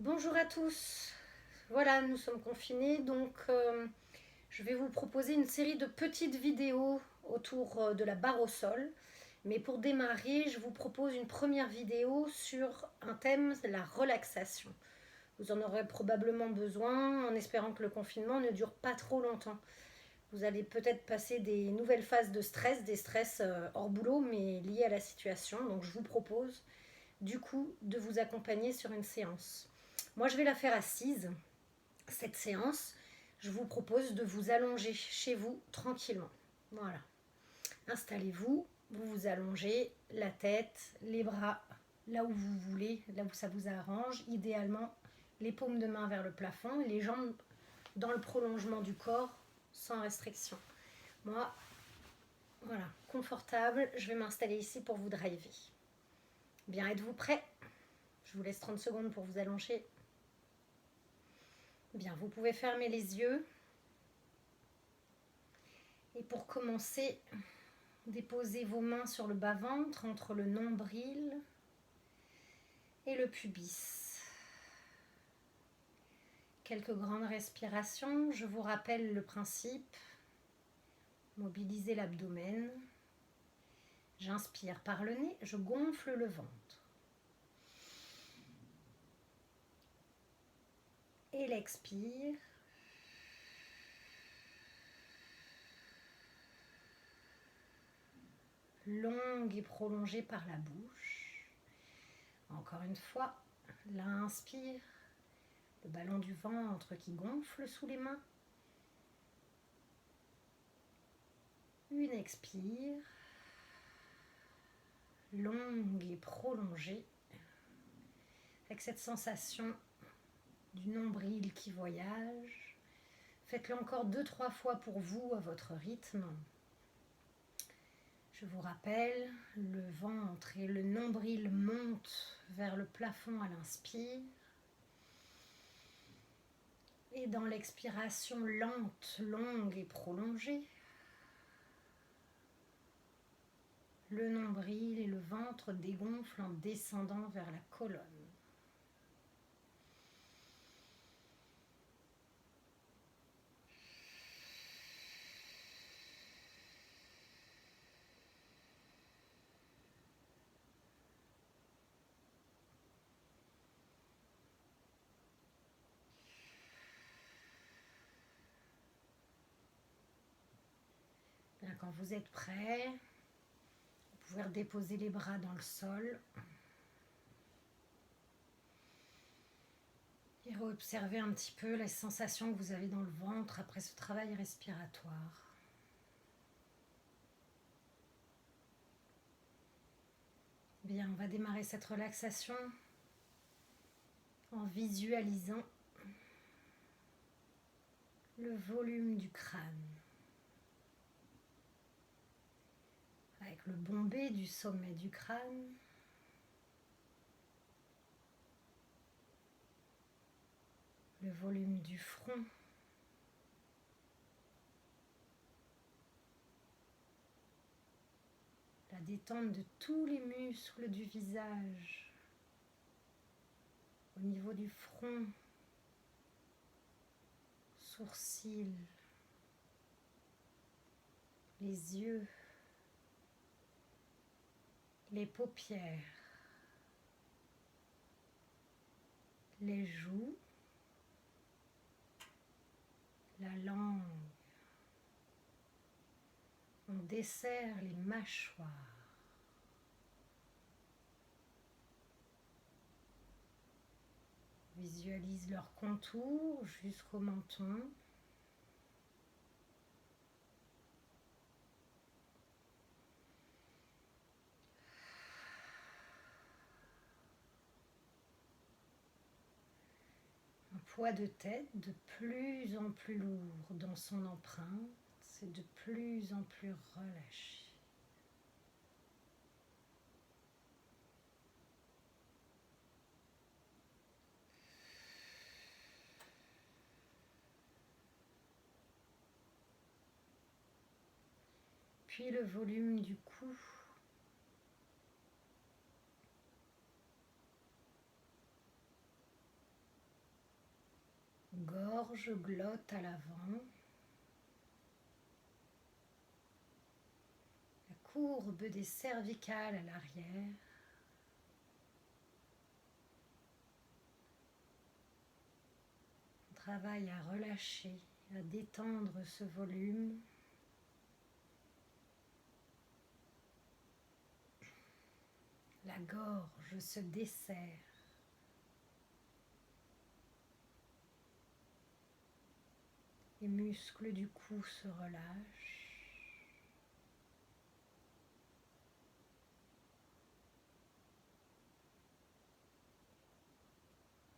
Bonjour à tous. Voilà, nous sommes confinés, donc je vais vous proposer une série de petites vidéos autour de la barre au sol. Mais pour démarrer, je vous propose une première vidéo sur un thème, la relaxation. Vous en aurez probablement besoin en espérant que le confinement ne dure pas trop longtemps. Vous allez peut-être passer des nouvelles phases de stress, des stress hors boulot, mais liés à la situation. Donc je vous propose du coup de vous accompagner sur une séance. Moi, je vais la faire assise, cette séance. Je vous propose de vous allonger chez vous tranquillement. Voilà. Installez-vous, vous vous allongez, la tête, les bras là où vous voulez, là où ça vous arrange. Idéalement, les paumes de main vers le plafond, les jambes dans le prolongement du corps, sans restriction. Moi, voilà, confortable, je vais m'installer ici pour vous driver. Bien, êtes-vous prêts? Je vous laisse 30 secondes pour vous allonger. Bien, vous pouvez fermer les yeux. Et pour commencer, déposez vos mains sur le bas-ventre, entre le nombril et le pubis. Quelques grandes respirations. Je vous rappelle le principe. Mobilisez l'abdomen. J'inspire par le nez, je gonfle le ventre. Et l'expire. Longue et prolongée par la bouche. Encore une fois, l'inspire, le ballon du ventre qui gonfle sous les mains. Une expire, longue et prolongée, avec cette sensation du nombril qui voyage. Faites-le encore 2-3 fois pour vous à votre rythme. Je vous rappelle, le ventre et le nombril montent vers le plafond à l'inspire. Et dans l'expiration lente, longue et prolongée, le nombril et le ventre dégonflent en descendant vers la colonne. Bien, quand vous êtes prêt, vous pouvez redéposer les bras dans le sol. Et observez un petit peu les sensations que vous avez dans le ventre après ce travail respiratoire. Bien, on va démarrer cette relaxation en visualisant le volume du crâne. Avec le bombé du sommet du crâne. Le volume du front. La détente de tous les muscles du visage. Au niveau du front. Sourcils. Les yeux. Les paupières. Les joues. La langue. On desserre les mâchoires. Visualise leur contour jusqu'au menton. Un poids de tête de plus en plus lourd dans son empreinte, c'est de plus en plus relâché. Puis le volume du cou. gorge glotte à l'avant. La courbe des cervicales à l'arrière. On travaille à relâcher, à détendre ce volume. La gorge se desserre. Les muscles du cou se relâchent.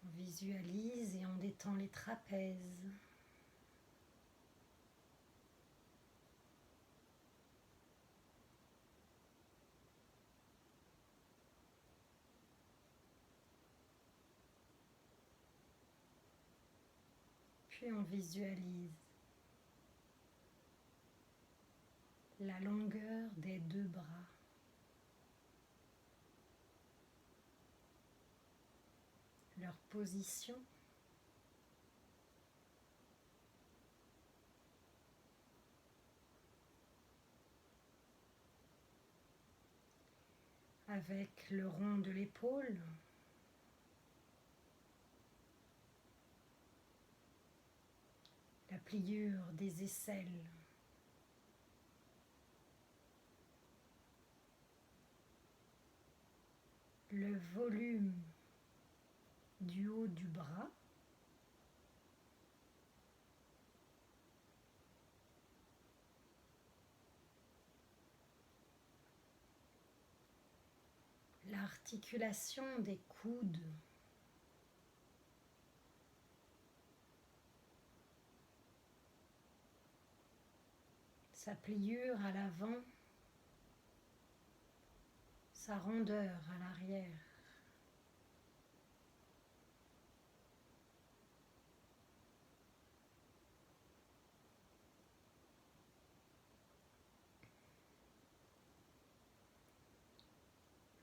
On visualise et on détend les trapèzes. Puis on visualise la longueur des deux bras. Leur position. Avec le rond de l'épaule. La pliure des aisselles. Le volume du haut du bras. L'articulation des coudes. Sa pliure à l'avant, sa rondeur à l'arrière.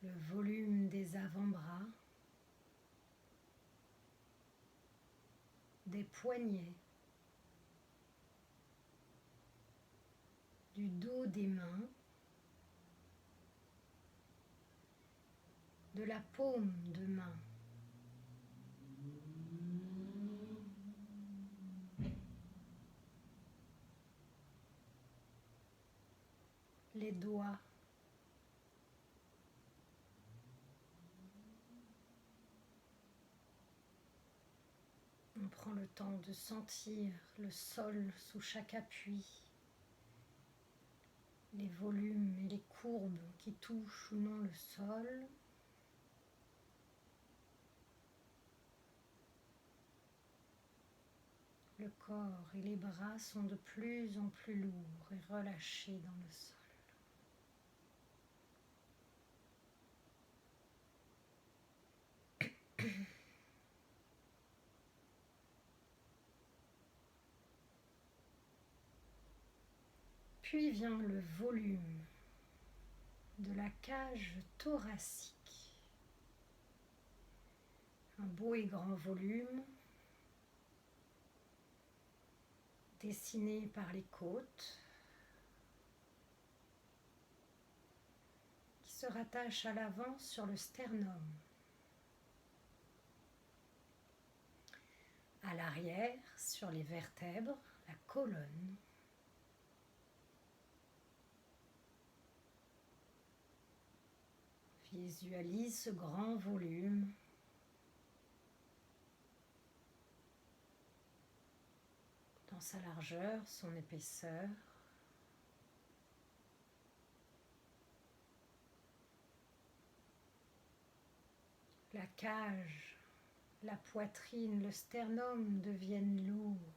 Le volume des avant-bras, des poignets, du dos des mains, de la paume de main. Les doigts. On prend le temps de sentir le sol sous chaque appui, les volumes et les courbes qui touchent ou non le sol. Le corps et les bras sont de plus en plus lourds et relâchés dans le sol. Puis vient le volume de la cage thoracique. Un beau et grand volume dessiné par les côtes qui se rattachent à l'avant sur le sternum. À l'arrière, sur les vertèbres, la colonne. Visualise ce grand volume. Dans sa largeur, son épaisseur. La cage, la poitrine, le sternum deviennent lourds.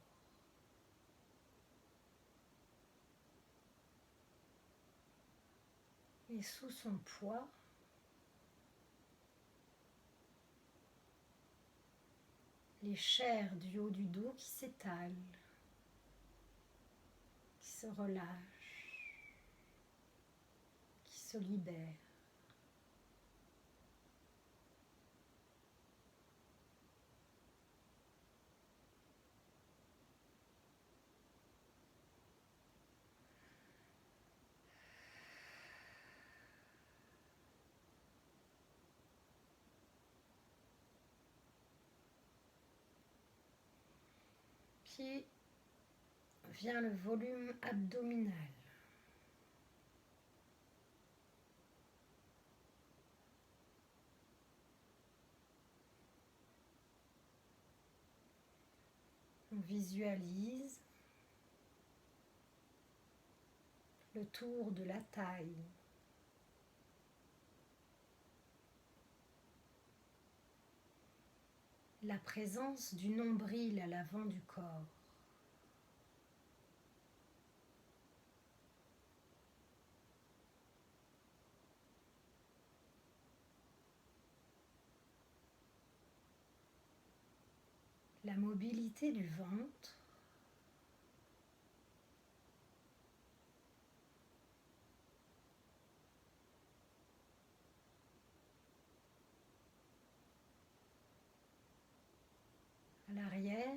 Et sous son poids, les chairs du haut du dos qui s'étalent, qui se relâchent, qui se libèrent. Puis vient le volume abdominal. On visualise le tour de la taille. La présence du nombril à l'avant du corps. La mobilité du ventre. À l'arrière,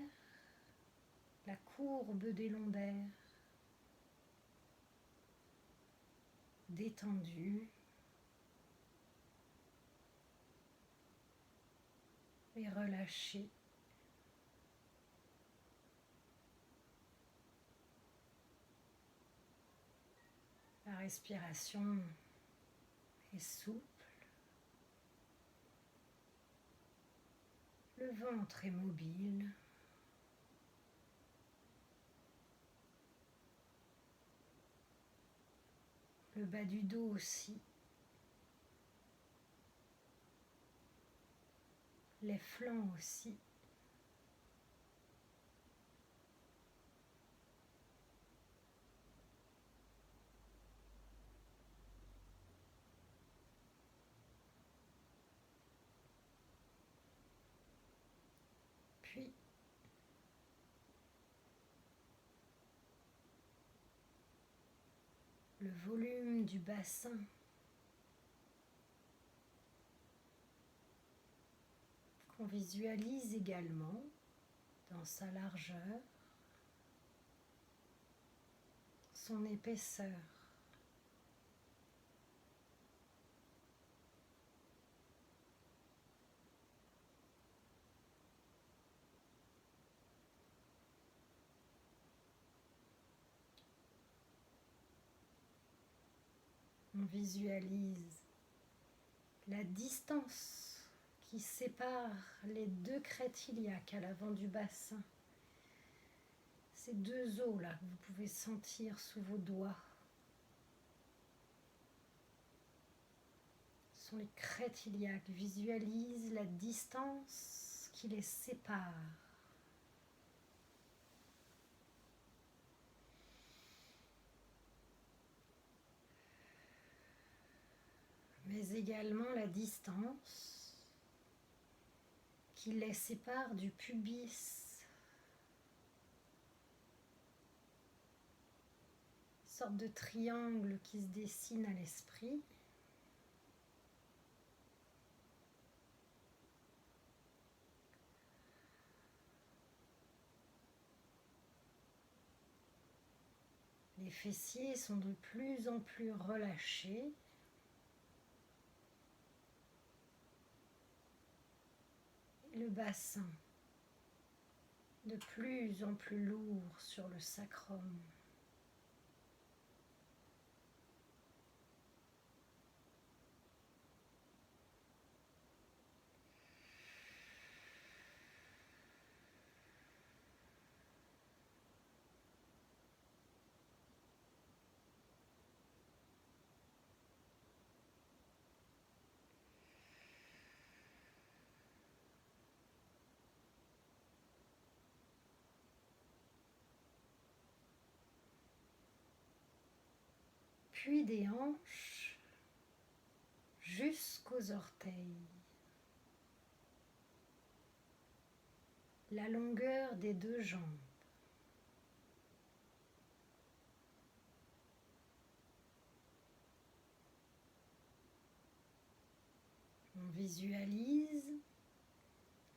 la courbe des lombaires, détendue et relâchée. La respiration est souple. Le ventre est mobile. Le bas du dos aussi. Les flancs aussi. Puis le volume du bassin. Qu'on visualise également dans sa largeur, son épaisseur. On visualise la distance qui sépare les deux crêtes iliaques à l'avant du bassin. Ces deux os là que vous pouvez sentir sous vos doigts sont les crêtes iliaques. Visualise la distance qui les sépare. Mais également la distance qui les sépare du pubis. Une sorte de triangle qui se dessine à l'esprit. Les fessiers sont de plus en plus relâchés. Le bassin de plus en plus lourd sur le sacrum. Puis des hanches jusqu'aux orteils. La longueur des deux jambes. On visualise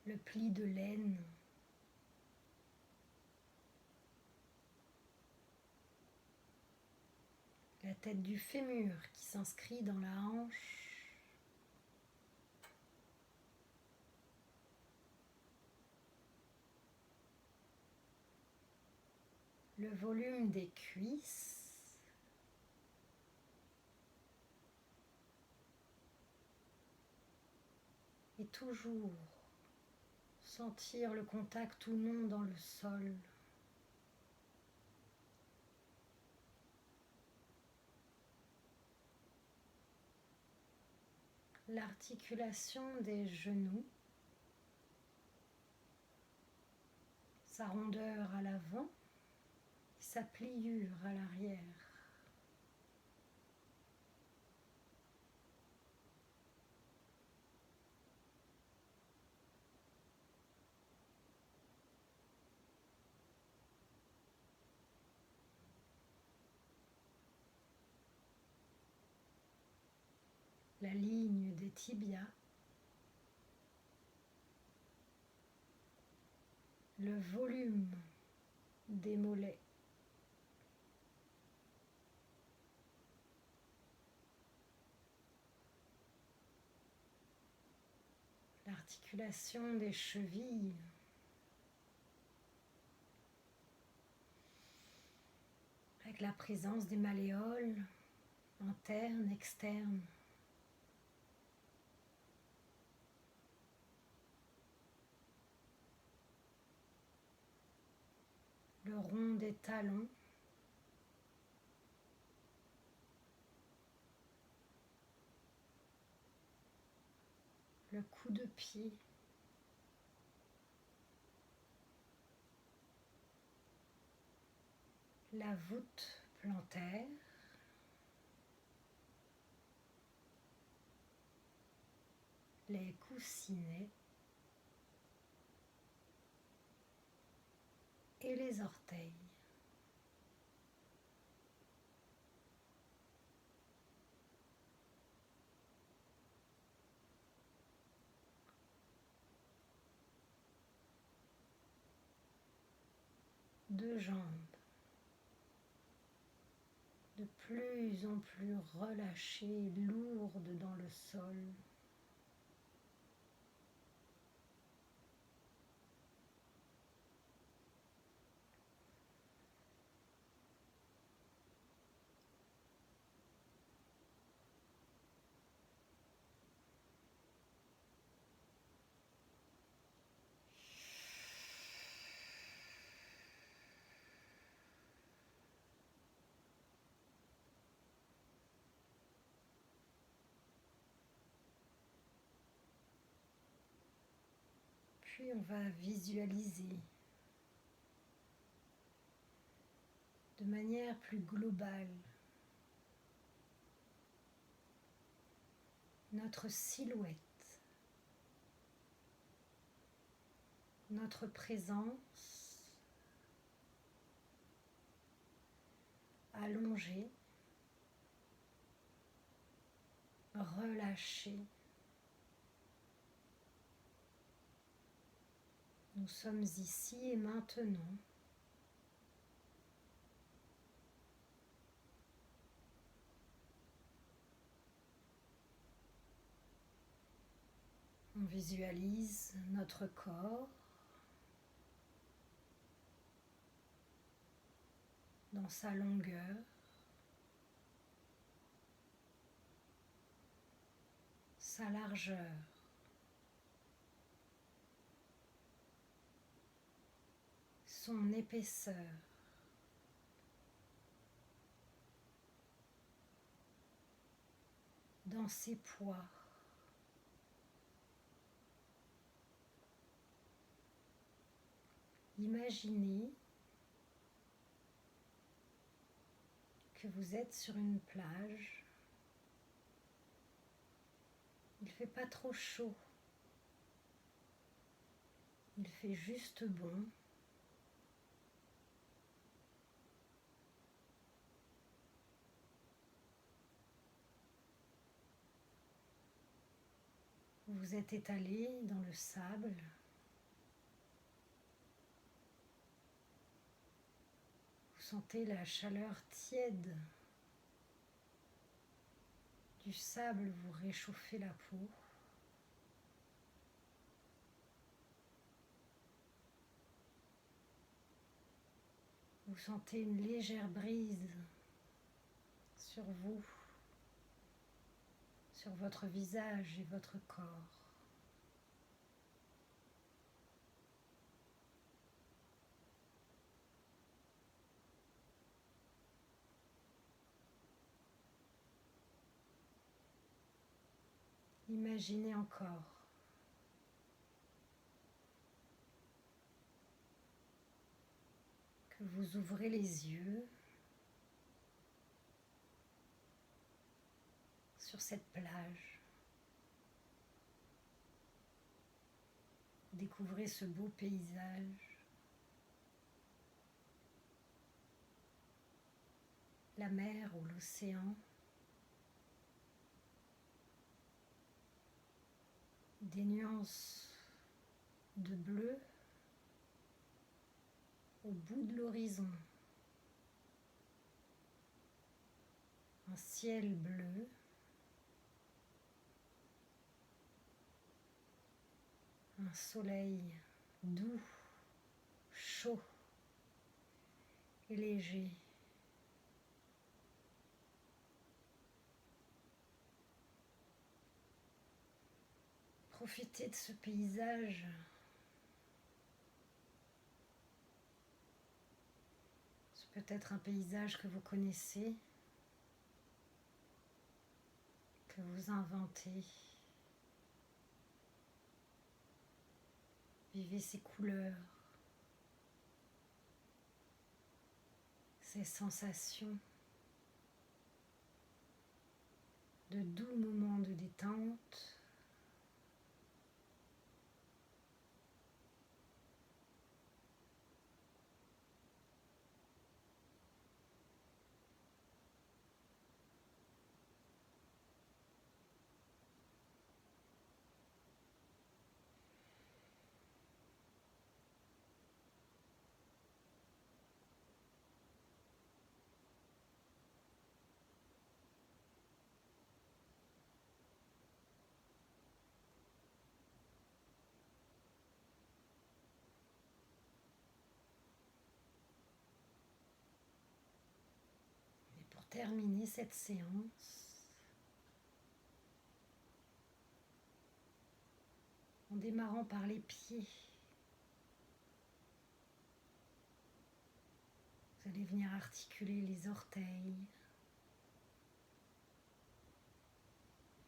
le pli de l'aine. La tête du fémur qui s'inscrit dans la hanche. le volume des cuisses, et toujours sentir le contact ou non dans le sol. L'articulation des genoux, sa rondeur à l'avant, sa pliure à l'arrière. La ligne des tibias, le volume des mollets, l'articulation des chevilles, avec la présence des malléoles internes, externes. Le rond des talons, le coup de pied, la voûte plantaire, les coussinets et les orteils. Deux jambes de plus en plus relâchées, lourdes dans le sol. Puis on va visualiser de manière plus globale notre silhouette, notre présence allongée, relâchée. Nous sommes ici et maintenant. On visualise notre corps dans sa longueur, sa largeur, son épaisseur. Dans ses poids. Imaginez que vous êtes sur une plage. Il ne fait pas trop chaud. Il fait juste bon. Vous êtes étalé dans le sable. Vous sentez la chaleur tiède du sable vous réchauffer la peau. Vous Vous sentez une légère brise sur vous, sur votre visage et votre corps. Imaginez encore que vous ouvrez les yeux sur cette plage. Découvrez ce beau paysage, la mer ou l'océan, des nuances de bleu au bout de l'horizon, un ciel bleu, un soleil doux, chaud et léger. Profitez de ce paysage. C'est peut-être un paysage que vous connaissez, que vous inventez. Vivez ces couleurs, ces sensations, de doux moments de détente. Et pour terminer cette séance, en démarrant par les pieds, vous allez venir articuler les orteils,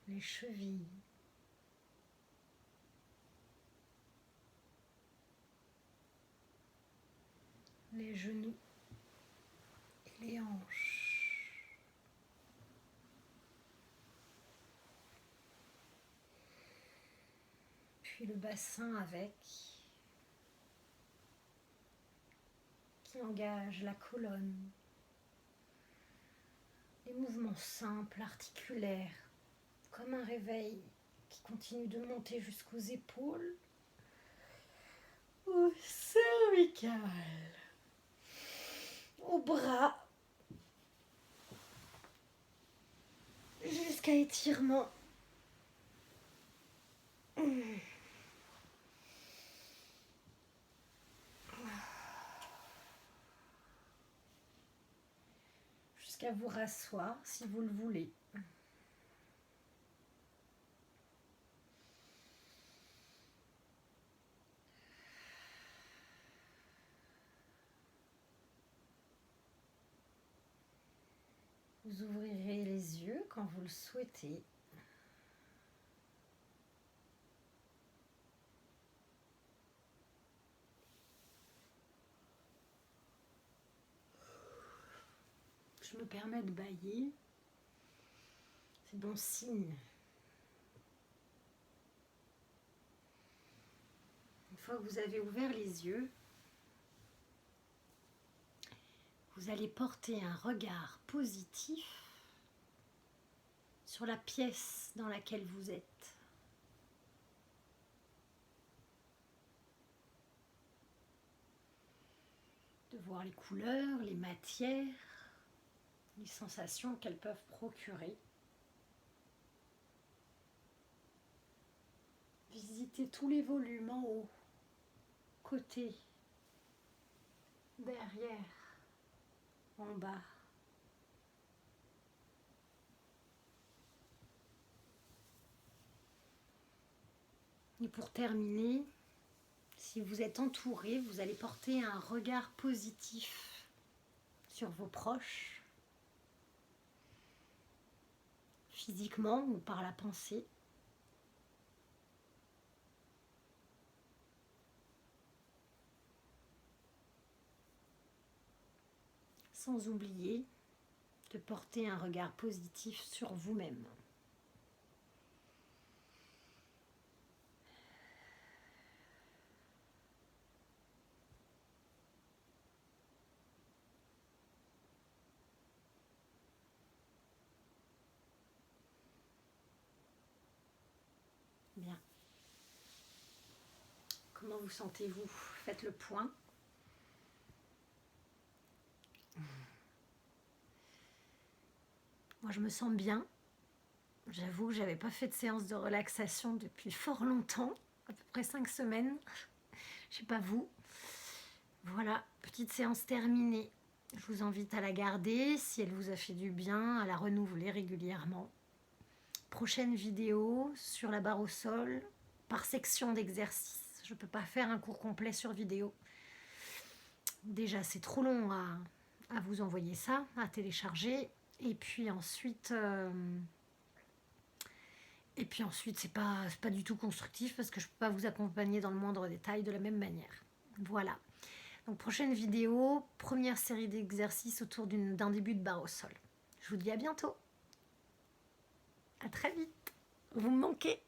les chevilles, les genoux et les hanches. Puis le bassin avec, qui engage la colonne. Les mouvements simples, articulaires, comme un réveil qui continue de monter jusqu'aux épaules, aux cervicales, aux bras, jusqu'à étirement. Jusqu'à vous rasseoir si vous le voulez. Vous ouvrirez les yeux quand vous le souhaitez. Je me permets de bâiller. C'est bon signe. Une fois que vous avez ouvert les yeux, vous allez porter un regard positif sur la pièce dans laquelle vous êtes. De voir les couleurs, les matières, les sensations qu'elles peuvent procurer. Visitez tous les volumes en haut, côté, derrière, en bas. Et pour terminer, si vous êtes entouré, vous allez porter un regard positif sur vos proches, physiquement ou par la pensée. Sans oublier de porter un regard positif sur vous-même. Bien. Comment vous sentez-vous? Faites le point. Moi, je me sens bien. J'avoue que je n'avais pas fait de séance de relaxation depuis fort longtemps, à peu près 5 semaines. Je ne sais pas vous. Voilà, petite séance terminée. Je vous invite à la garder si elle vous a fait du bien, à la renouveler régulièrement. Prochaine vidéo sur la barre au sol par section d'exercice. Je ne peux pas faire un cours complet sur vidéo. Déjà, c'est trop long à vous envoyer ça, à télécharger. Et puis ensuite, c'est pas du tout constructif parce que je ne peux pas vous accompagner dans le moindre détail de la même manière. Voilà. Donc prochaine vidéo, première série d'exercices autour d'un début de barre au sol. Je vous dis à bientôt. À très vite. Vous me manquez.